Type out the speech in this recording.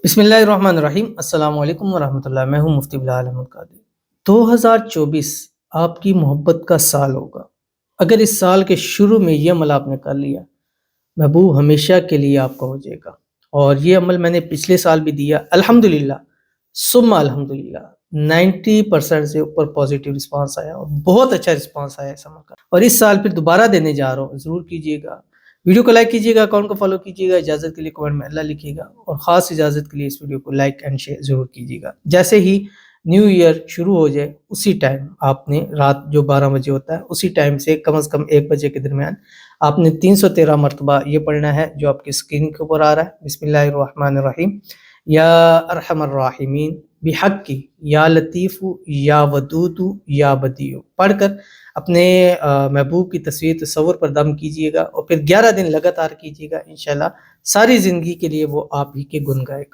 بسم اللہ الرحمن الرحیم۔ السلام علیکم ورحمۃ اللہ۔ میں ہوں مفتی بلال احمد قادری۔ 2024 آپ کی محبت کا سال ہوگا۔ اگر اس سال کے شروع میں یہ عمل آپ نے کر لیا، محبوب ہمیشہ کے لیے آپ کا ہو جائے گا۔ اور یہ عمل میں نے پچھلے سال بھی دیا، الحمدللہ ثم الحمدللہ 90% سے اوپر پازیٹیو رسپانس آیا اور بہت اچھا رسپانس آیا اس عمل کا، اور اس سال پھر دوبارہ دینے جا رہا ہوں۔ ضرور کیجیے گا، ویڈیو کو لائک کیجیے گا، اکاؤنٹ کو فالو کیجیے گا، اجازت کے لیے کمنٹ میں اللہ لکھیے گا، اور خاص اجازت کے لیے اس ویڈیو کو لائک اینڈ شیئر ضرور کیجیے گا۔ جیسے ہی نیو ایئر شروع ہو جائے اسی ٹائم آپ نے رات جو 12 بجے ہوتا ہے اسی ٹائم سے کم از کم 1 بجے کے درمیان آپ نے 313 مرتبہ یہ پڑھنا ہے جو آپ کی اسکرین کے اوپر آ رہا ہے۔ بسم اللہ الرحمن الرحیم، یا ارحم الراحمین بحق کی یا لطیف یا ودود یا بدیع پڑھ کر اپنے محبوب کی تصویر تصور پر دم کیجیے گا، اور پھر 11 دن لگاتار کیجیے گا۔ انشاءاللہ ساری زندگی کے لیے وہ آپ ہی کے گن گائے گا۔